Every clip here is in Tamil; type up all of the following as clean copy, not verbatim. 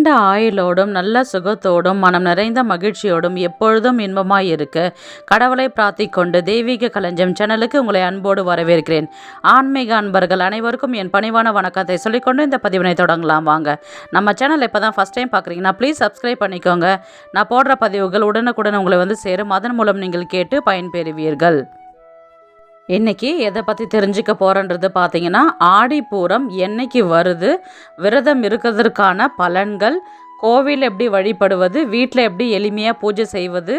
நீண்ட ஆயுளோடும் நல்ல சுகத்தோடும் மனம் நிறைந்த மகிழ்ச்சியோடும் எப்பொழுதும் இன்பமாய் இருக்க கடவுளை பிரார்த்திக்கொண்டு தெய்வீக களஞ்சியம் சேனலுக்கு உங்களை அன்போடு வரவேற்கிறேன். ஆன்மீக அன்பர்கள் அனைவருக்கும் என் பணிவான வணக்கத்தை சொல்லிக்கொண்டு இந்த பதிவினை தொடங்கலாம். வாங்க. நம்ம சேனல் இப்போ தான் ஃபஸ்ட் டைம் பார்க்குறீங்கன்னா ப்ளீஸ் சப்ஸ்கிரைப் பண்ணிக்கோங்க. நான் போடுற பதிவுகள் உடனுக்குடன் உங்களை சேரும். அதன் மூலம் நீங்கள் கேட்டு பயன்பெறுவீர்கள். இன்றைக்கி எதை பற்றி தெரிஞ்சுக்க போகிறன்றது பார்த்தீங்கன்னா, ஆடிப்பூரம் என்னைக்கு வருது, விரதம் இருக்கிறதுக்கான பலன்கள், கோவில் எப்படி வழிபடுவது, வீட்டில் எப்படி எளிமையாக பூஜை செய்வது,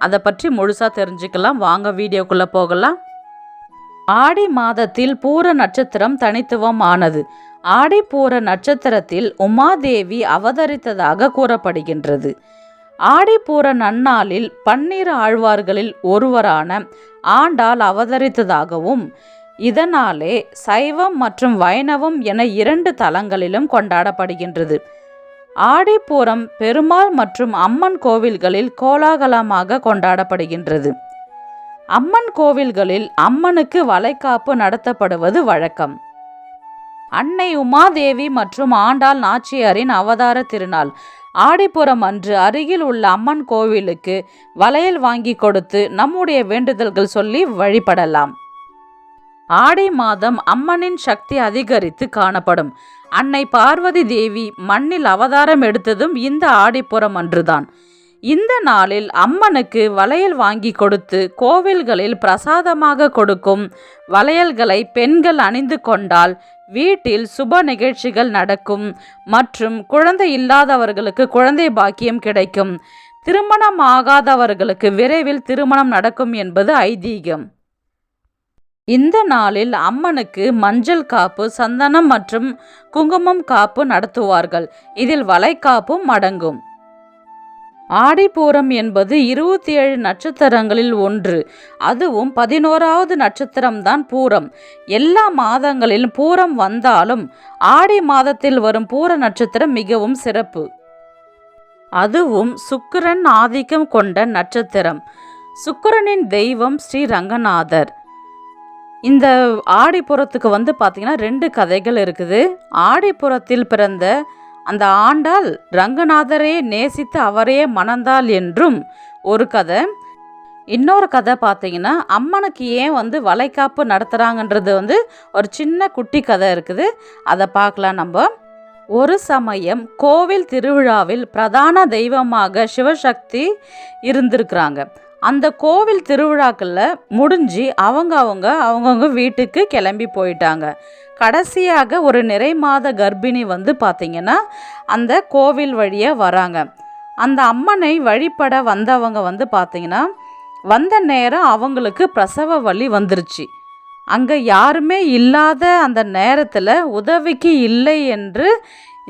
அதை பற்றி முழுசாக தெரிஞ்சுக்கலாம். வாங்க வீடியோக்குள்ளே போகலாம். ஆடி மாதத்தில் பூர நட்சத்திரம் தனித்துவம் ஆனது. ஆடிப்பூர நட்சத்திரத்தில் உமாதேவி அவதரித்ததாக கூறப்படுகின்றது. ஆடிப்பூர நன்னாளில் 12 ஆழ்வார்களில் ஒருவரான ஆண்டாள் அவதரித்ததாகவும் இதனாலே சைவம் மற்றும் வைணவம் என 2 தலங்களிலும் கொண்டாடப்படுகின்றது. ஆடிப்பூரம் பெருமாள் மற்றும் அம்மன் கோவில்களில் கோலாகலமாக கொண்டாடப்படுகின்றது. அம்மன் கோவில்களில் அம்மனுக்கு வளைகாப்பு நடத்தப்படுவது வழக்கம். அன்னை உமாதேவி மற்றும் ஆண்டாள் நாச்சியாரின் அவதார திருநாள். ஆடிப்புறம் அன்று அருகில் உள்ள அம்மன் கோவிலுக்கு வளையல் வாங்கி கொடுத்து நம்முடைய வேண்டுதல்கள் சொல்லி வழிபடலாம். ஆடி மாதம் அம்மனின் சக்தி அதிகரித்து காணப்படும். அன்னை பார்வதி தேவி மண்ணில் அவதாரம் எடுத்ததும் இந்த ஆடிப்புறம் அன்றுதான். இந்த நாளில் அம்மனுக்கு வளையல் வாங்கி கொடுத்து கோவில்களில் பிரசாதமாக கொடுக்கும் வளையல்களை பெண்கள் அணிந்து கொண்டால் வீட்டில் சுப நிகழ்ச்சிகள் நடக்கும் மற்றும் குழந்தை இல்லாதவர்களுக்கு குழந்தை பாக்கியம் கிடைக்கும். திருமணம் ஆகாதவர்களுக்கு விரைவில் திருமணம் நடக்கும் என்பது ஐதீகம். இந்த நாளில் அம்மனுக்கு மஞ்சள் காப்பு, சந்தனம் மற்றும் குங்குமம் காப்பு நடத்துவார்கள். இதில் வளைகாப்பும் அடங்கும். ஆடிப்பூரம் என்பது 27 நட்சத்திரங்களில் ஒன்று. அதுவும் 11வது நட்சத்திரம்தான் பூரம். எல்லா மாதங்களிலும் பூரம் வந்தாலும் ஆடி மாதத்தில் வரும் பூர நட்சத்திரம் மிகவும் சிறப்பு. அதுவும் சுக்கிரன் ஆதிக்கம் கொண்ட நட்சத்திரம். சுக்கிரனின் தெய்வம் ஸ்ரீ ரங்கநாதர். இந்த ஆடிப்புறத்துக்கு பார்த்தீங்கன்னா 2 கதைகள் இருக்குது. ஆடிப்புறத்தில் பிறந்த அந்த ஆண்டாள் ரங்கநாதரையே நேசித்து அவரையே மணந்தாள் என்றும் ஒரு கதை. இன்னொரு கதை பார்த்தீங்கன்னா, அம்மனுக்கு ஏன் வளைகாப்பு நடத்துகிறாங்கன்றது ஒரு சின்ன குட்டி கதை இருக்குது. அதை பார்க்கலாம் நம்ம. ஒரு சமயம் கோவில் திருவிழாவில் பிரதான தெய்வமாக சிவசக்தி இருந்திருக்கிறாங்க. அந்த கோவில் திருவிழாக்களில் முடிஞ்சு அவங்கவுங்க வீட்டுக்கு கிளம்பி போயிட்டாங்க. கடைசியாக ஒரு நிறை மாத கர்ப்பிணி பார்த்தீங்கன்னா அந்த கோவில் வழியாக வராங்க. அந்த அம்மனை வழிபட வந்தவங்க பார்த்தீங்கன்னா வந்த நேரம் அவங்களுக்கு பிரசவ வலி வந்துருச்சு. அங்கே யாருமே இல்லாத அந்த நேரத்தில் உதவிக்கு இல்லை என்று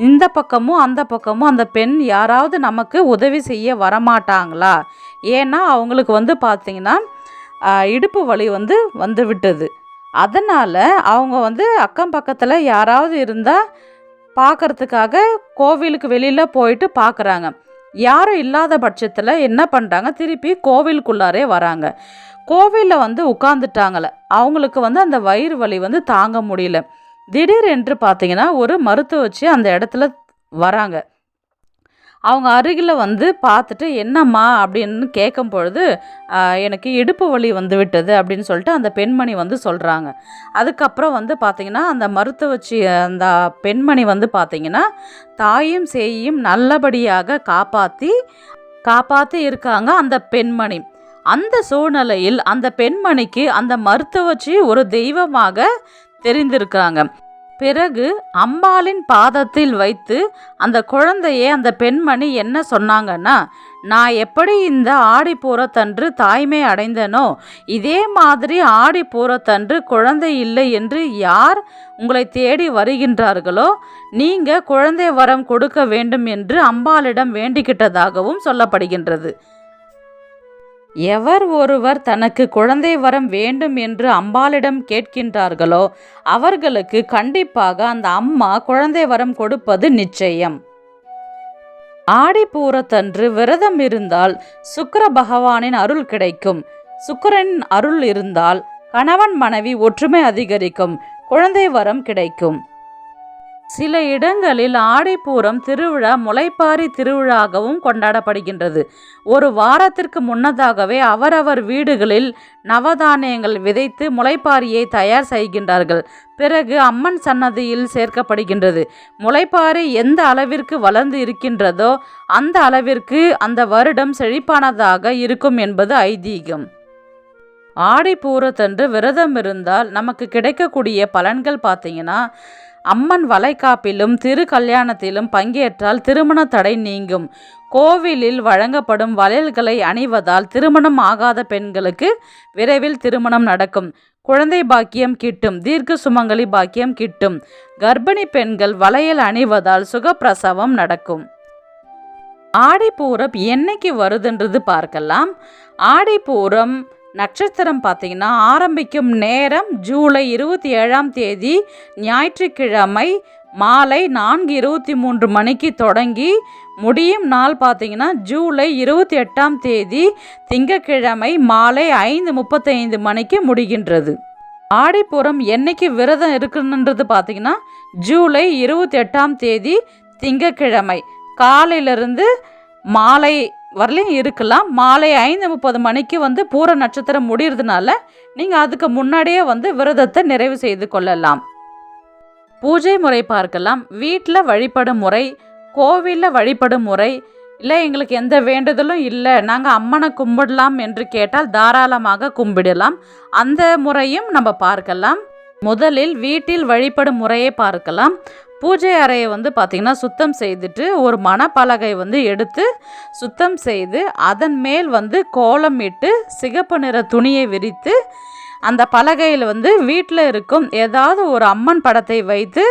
இந்த பக்கமும் அந்த பக்கமும் அந்த பெண் யாராவது நமக்கு உதவி செய்ய வரமாட்டாங்களா? ஏன்னா அவங்களுக்கு பார்த்தீங்கன்னா இடுப்பு வலி வந்து விட்டது. அதனால் அவங்க அக்கம் பக்கத்தில் யாராவது இருந்தால் பார்க்குறதுக்காக கோவிலுக்கு வெளியில் போயிட்டு பார்க்குறாங்க. யாரும் இல்லாத பட்சத்தில் என்ன பண்ணுறாங்க, திருப்பி கோவிலுக்குள்ளாரே வராங்க. கோவிலில் உட்காந்துட்டாங்களே, அவங்களுக்கு அந்த வயிறு வலி தாங்க முடியல. திடீரென்று பார்த்தீங்கன்னா ஒரு மருத்துவச்சி அந்த இடத்துல வராங்க. அவங்க அருகில் பார்த்துட்டு என்னம்மா அப்படின்னு கேட்கும் பொழுது எனக்கு இடுப்பு வலி விட்டது அப்படின்னு சொல்லிட்டு அந்த பெண்மணி சொல்கிறாங்க. அதுக்கப்புறம் பார்த்தீங்கன்னா அந்த மருத்துவச்சி அந்த பெண்மணி பார்த்தீங்கன்னா தாயும் சேயும் நல்லபடியாக காப்பாற்றி இருக்காங்க அந்த பெண்மணி. அந்த சூழ்நிலையில் அந்த பெண்மணிக்கு அந்த மருத்துவச்சி ஒரு தெய்வமாக தெரிந்திருக்காங்க. பிறகு அம்பாளின் பாதத்தில் வைத்து அந்த குழந்தையை அந்த பெண்மணி என்ன சொன்னாங்கன்னா, நான் எப்படி இந்த ஆடிப்பூரத்தன்று தாய்மை அடைந்தனோ இதே மாதிரி ஆடிப்பூரத்தன்று குழந்தை இல்லை என்று யார் உங்களை தேடி வருகின்றார்களோ நீங்கள் குழந்தை வரம் கொடுக்க வேண்டும் என்று அம்பாளிடம் வேண்டிக்கிட்டதாகவும் சொல்லப்படுகின்றது. எவர் ஒருவர் தனக்கு குழந்தை வரம் வேண்டும் என்று அம்பாளிடம் கேட்கின்றார்களோ அவர்களுக்கு கண்டிப்பாக அந்த அம்மா குழந்தை வரம் கொடுப்பது நிச்சயம். ஆடிப்பூரத்தன்று விரதம் இருந்தால் சுக்கிர பகவானின் அருள் கிடைக்கும். சுக்கிரனின் அருள் இருந்தால் கணவன் மனைவி ஒற்றுமை அதிகரிக்கும், குழந்தை வரம் கிடைக்கும். சில இடங்களில் ஆடிப்பூரம் திருவிழா முளைப்பாரி திருவிழாகவும் கொண்டாடப்படுகின்றது. ஒரு வாரத்திற்கு முன்னதாகவே அவரவர் வீடுகளில் நவதானியங்கள் விதைத்து முளைப்பாரியை தயார் செய்கின்றார்கள். பிறகு அம்மன் சன்னதியில் சேர்க்கப்படுகின்றது. முளைப்பாரி எந்த அளவிற்கு வளர்ந்து இருக்கின்றதோ அந்த அளவிற்கு அந்த வருடம் செழிப்பானதாக இருக்கும் என்பது ஐதீகம். ஆடிப்பூரத்தன்று விரதம் இருந்தால் நமக்கு கிடைக்கக்கூடிய பலன்கள் பார்த்தீங்கன்னா, அம்மன் வளைகாப்பிலும் திரு கல்யாணத்திலும் பங்கேற்றால் திருமண தடை நீங்கும். கோவிலில் வழங்கப்படும் வளையல்களை அணிவதால் திருமணம் ஆகாத பெண்களுக்கு விரைவில் திருமணம் நடக்கும். குழந்தை பாக்கியம் கிட்டும். தீர்க்க சுமங்கலி பாக்கியம் கிட்டும். கர்ப்பிணி பெண்கள் வளையல் அணிவதால் சுகப்பிரசவம் நடக்கும். ஆடிப்பூரம் என்னைக்கு வருதுன்றது பார்க்கலாம். ஆடிப்பூரம் நட்சத்திரம் பார்த்தீங்கன்னா ஆரம்பிக்கும் நேரம் ஜூலை 27ஆம் தேதி ஞாயிற்றுக்கிழமை மாலை 4:23 மணிக்கு தொடங்கி முடியும் நாள் பார்த்தீங்கன்னா ஜூலை 28ஆம் தேதி திங்கட்கிழமை மாலை 5:35 மணிக்கு முடிகின்றது. ஆடிப்பூரம் என்னைக்கு விரதம் இருக்குன்றது பார்த்தீங்கன்னா ஜூலை 28ஆம் தேதி திங்கட்கிழமை காலையிலிருந்து மாலை வரலையும் இருக்கலாம். மாலை 5:30 மணிக்கு பூர நட்சத்திரம் முடிகிறதுனால நீங்கள் அதுக்கு முன்னாடியே விரதத்தை நிறைவு செய்து கொள்ளலாம். பூஜை முறை பார்க்கலாம். வீட்டில் வழிபடும் முறை, கோவிலில் வழிபடும் முறை, இல்லை எங்களுக்கு எந்த வேண்டுதலும் இல்லை நாங்கள் அம்மனை கும்பிடலாம் என்று கேட்டால் தாராளமாக கும்பிடலாம். அந்த முறையும் நம்ம பார்க்கலாம். முதலில் வீட்டில் வழிபடும் முறையை பார்க்கலாம். பூஜை அறையை பார்த்திங்கன்னா சுத்தம் செய்துட்டு ஒரு மணப்பலகை எடுத்து சுத்தம் செய்து அதன் மேல் கோலம் இட்டு சிகப்பு நிற துணியை விரித்து அந்த பலகையில் வீட்டில் இருக்கும் ஏதாவது ஒரு அம்மன் படத்தை வைத்து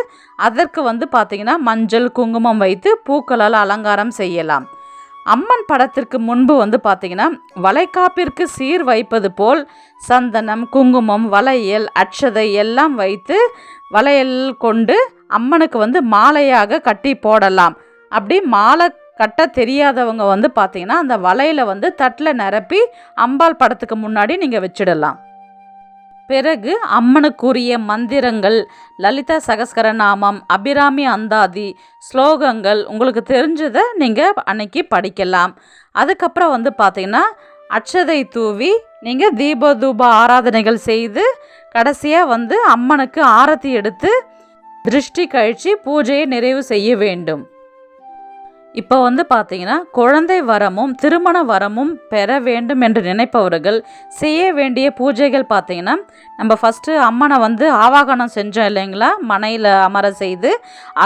அதற்கு பார்த்திங்கன்னா மஞ்சள் குங்குமம் வைத்து பூக்களால் அலங்காரம் செய்யலாம். அம்மன் படத்திற்கு முன்பு பார்த்திங்கன்னா வளைகாப்பிற்கு சீர் வைப்பது போல் சந்தனம் குங்குமம் வளையல் அட்சதை எல்லாம் வைத்து வளையல் கொண்டு அம்மனுக்கு மாலையாக கட்டி போடலாம். அப்படி மாலை கட்ட தெரியாதவங்க பார்த்திங்கன்னா அந்த வளையலை தட்டில் நிரப்பி அம்பாள் படத்துக்கு முன்னாடி நீங்கள் வச்சிடலாம். பிறகு அம்மனுக்குரிய மந்திரங்கள், லலிதா சகஸ்கரநாமம், அபிராமி அந்தாதி, ஸ்லோகங்கள் உங்களுக்கு தெரிஞ்சதை நீங்கள் அன்னைக்கு படிக்கலாம். அதுக்கப்புறம் பார்த்திங்கன்னா அட்சதை தூவி நீங்கள் தீப தூப ஆராதனைகள் செய்து கடைசியாக அம்மனுக்கு ஆரத்தி எடுத்து திருஷ்டி கழித்து பூஜையை நிறைவு செய்ய வேண்டும். இப்போ பார்த்தீங்கன்னா குழந்தை வரமும் திருமண வரமும் பெற வேண்டும் என்று நினைப்பவர்கள் செய்ய வேண்டிய பூஜைகள் பார்த்தீங்கன்னா, நம்ம ஃபஸ்ட்டு அம்மனை ஆவாகனம் செஞ்சோம் இல்லைங்களா, மனையில் அமர செய்து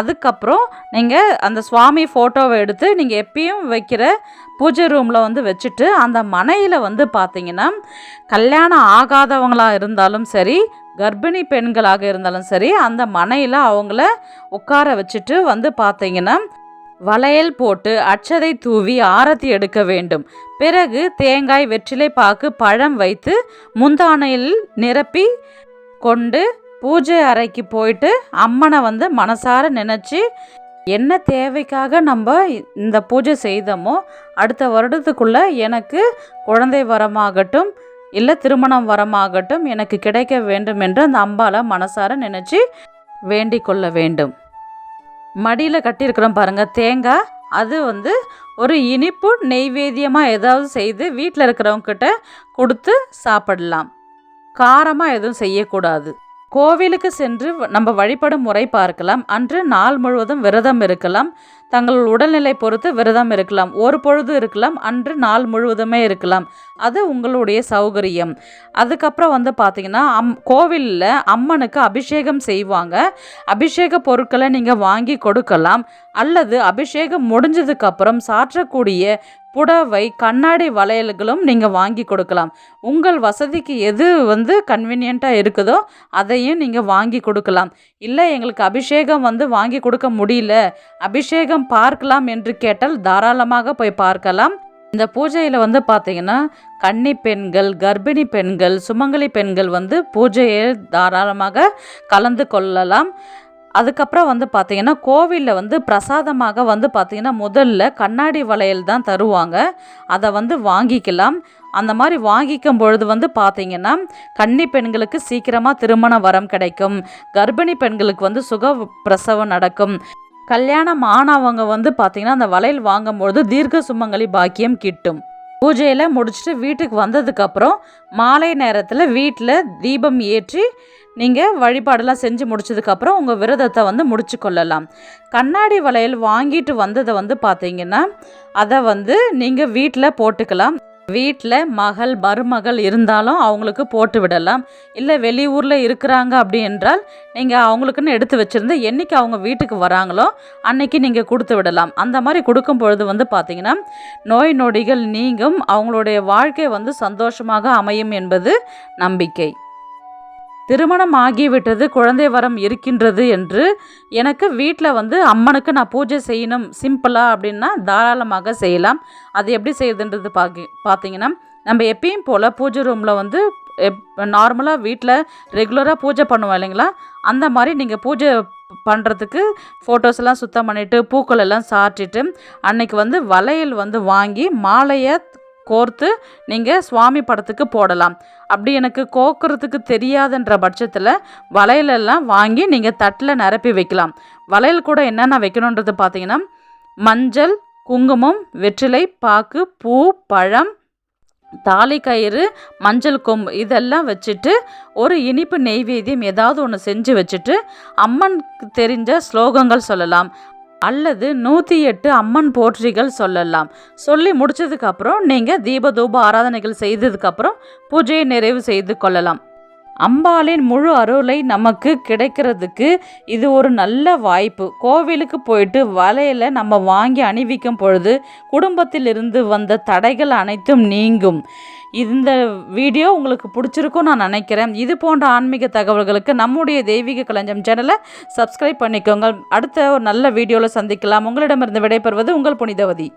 அதுக்கப்புறம் நீங்கள் அந்த சுவாமி ஃபோட்டோவை எடுத்து நீங்கள் எப்பயும் வைக்கிற பூஜை ரூமில் வச்சுட்டு அந்த மனையில் பார்த்தீங்கன்னா கல்யாணம் ஆகாதவங்களாக இருந்தாலும் சரி கர்ப்பிணி பெண்களாக இருந்தாலும் சரி அந்த மனையில் அவங்கள உட்கார வச்சுட்டு பார்த்தீங்கன்னா வளையல் போட்டு அட்சதை தூவி ஆரத்தி எடுக்க வேண்டும். பிறகு தேங்காய் வெற்றிலை பாக்கு பழம் வைத்து முந்தானையில் நிரப்பி கொண்டு பூஜை அறைக்கு போயிட்டு அம்மனை மனசார நினச்சி என்ன தேவைக்காக நம்ம இந்த பூஜை செய்தோமோ அடுத்த வருடத்துக்குள்ளே எனக்கு குழந்தை வரமாகட்டும் இல்லை திருமணம் வரமாகட்டும் எனக்கு கிடைக்க வேண்டும் என்று அந்த அம்பாளை மனசார நினச்சி வேண்டிக் கொள்ள வேண்டும். மடியில் கட்டியிருக்கிறோம் பாருங்கள் தேங்காய், அது ஒரு இனிப்பு நெய்வேத்தியமாக ஏதாவது செய்து வீட்டில் இருக்கிறவங்கக்கிட்ட கொடுத்து சாப்பிடலாம். காரமாக எதுவும் செய்யக்கூடாது. கோவிலுக்கு சென்று நம்ம வழிபடும் முறை பார்க்கலாம். அன்று நாள் முழுவதும் விரதம் இருக்கலாம். தங்கள் உடல்நிலை பொறுத்து விரதம் இருக்கலாம். ஒரு பொழுது இருக்கலாம், அன்று நாள் முழுவதுமே இருக்கலாம். அது உங்களுடைய சௌகரியம். அதுக்கப்புறம் பார்த்திங்கன்னா கோவிலில் அம்மனுக்கு அபிஷேகம் செய்வாங்க. அபிஷேக பொருட்களை நீங்கள் வாங்கி கொடுக்கலாம். அல்லது அபிஷேகம் முடிஞ்சதுக்கப்புறம் சாற்றக்கூடிய புடவை கண்ணாடி வளையல்களும் நீங்கள் வாங்கி கொடுக்கலாம். உங்கள் வசதிக்கு எது கன்வீனியண்ட்டாக இருக்குதோ அதையும் நீங்கள் வாங்கி கொடுக்கலாம். இல்லை எங்களுக்கு அபிஷேகம் வாங்கி கொடுக்க முடியல, அபிஷேகம் பார்க்கலாம் என்று கேட்டால் தாராளமாக போய் பார்க்கலாம். இந்த பூஜையில் பார்த்தீங்கன்னா கன்னி பெண்கள் கர்ப்பிணி பெண்கள் சுமங்கலி பெண்கள் பூஜையை தாராளமாக கலந்து கொள்ளலாம். அதுக்கப்புறம் பார்த்தீங்கன்னா கோவிலில் பிரசாதமாக பார்த்தீங்கன்னா முதல்ல கண்ணாடி வளையல் தான் தருவாங்க. அதை வாங்கிக்கலாம். அந்த மாதிரி வாங்கிக்கும் பொழுது வந்து பார்த்திங்கன்னா கன்னி பெண்களுக்கு சீக்கிரமாக திருமண வரம் கிடைக்கும், கர்ப்பிணி பெண்களுக்கு வந்து சுக பிரசவம் நடக்கும், கல்யாணம் ஆனவங்க வந்து பார்த்திங்கன்னா அந்த வளையல் வாங்கும்பொழுது தீர்க்க சுமங்கலி பாக்கியம் கிட்டும். பூஜையில் முடிச்சுட்டு வீட்டுக்கு வந்ததுக்கப்புறம் மாலை நேரத்தில் வீட்டில் தீபம் ஏற்றி நீங்கள் வழிபாடெல்லாம் செஞ்சு முடிச்சதுக்கப்புறம் உங்கள் விரதத்தை வந்து முடிச்சு கொள்ளலாம். கண்ணாடி வளையல் வாங்கிட்டு வந்ததை வந்து பார்த்திங்கன்னா அதை வந்து நீங்கள் வீட்டில் போட்டுக்கலாம். வீட்டில் மகள் மருமகள் இருந்தாலும் அவங்களுக்கு போட்டு விடலாம். இல்லை வெளியூரில் இருக்கிறாங்க அப்படி என்றால் நீங்கள் அவங்களுக்குன்னு எடுத்து வச்சுருந்து என்றைக்கு அவங்க வீட்டுக்கு வராங்களோ அன்னைக்கு நீங்கள் கொடுத்து விடலாம். அந்த மாதிரி கொடுக்கும் பொழுது வந்து பார்த்திங்கன்னா நோய் நொடிகள் நீங்கும், அவங்களுடைய வாழ்க்கை வந்து சந்தோஷமாக அமையும் என்பது நம்பிக்கை. திருமணம் ஆகிவிட்டது, குழந்தை வரம் இருக்கின்றது என்று எனக்கு வீட்டில் வந்து அம்மனுக்கு நான் பூஜை செய்யணும் சிம்பிளாக அப்படின்னா தாராளமாக செய்யலாம். அது எப்படி செய்யுதுன்றது பார்த்தீங்கன்னா நம்ம எப்பயும் போல் பூஜை ரூமில் வந்து நார்மலாக வீட்டில் ரெகுலராக பூஜை பண்ணுவோம் இல்லைங்களா, அந்த மாதிரி நீங்கள் பூஜை பண்ணுறதுக்கு ஃபோட்டோஸ் எல்லாம் சுத்தம் பண்ணிவிட்டு பூக்கள் எல்லாம் சாட்டிட்டு அன்னைக்கு வந்து வளையல் வந்து வாங்கி மாலையை கோர்த்து நீங்கள் சுவாமி படத்துக்கு போடலாம். அப்படி எனக்கு கோக்கிறதுக்கு தெரியாதுன்ற பட்சத்தில் வளையலெல்லாம் வாங்கி நீங்கள் தட்டில் நிரப்பி வைக்கலாம். வளையல் கூட என்னென்ன வைக்கணுன்றது பார்த்தீங்கன்னா மஞ்சள், குங்குமம், வெற்றிலை பாக்கு, பூ, பழம், தாலி கயிறு, மஞ்சள் கொம்பு இதெல்லாம் வச்சுட்டு ஒரு இனிப்பு நெய்வேத்தியம் ஏதாவது ஒன்று செஞ்சு வச்சுட்டு அம்மனுக்கு தெரிஞ்ச ஸ்லோகங்கள் சொல்லலாம் அல்லது 108 அம்மன் போற்றிகள் சொல்லலாம். சொல்லி முடிச்சதுக்கப்புறம் நீங்கள் தீப தூப ஆராதனைகள் செய்ததுக்கப்புறம் பூஜையை நிறைவு செய்து கொள்ளலாம். அம்பாளின் முழு அருளை நமக்கு கிடைக்கிறதுக்கு இது ஒரு நல்ல வாய்ப்பு. கோவிலுக்கு போயிட்டு வளையலை நம்ம வாங்கி அணிவிக்கும் பொழுது குடும்பத்தில் இருந்து வந்த தடைகள் அனைத்தும் நீங்கும். இந்த வீடியோ உங்களுக்கு பிடிச்சிருக்கும் நான் நினைக்கிறேன். இது போன்ற ஆன்மீக தகவல்களுக்கு நம்முடைய தெய்வீக களஞ்சியம் சேனலை சப்ஸ்கிரைப் பண்ணிக்கோங்க. அடுத்த ஒரு நல்ல வீடியோவில் சந்திக்கலாம். உங்களிடமிருந்து விடைபெறுவது உங்கள் புனிதவதி.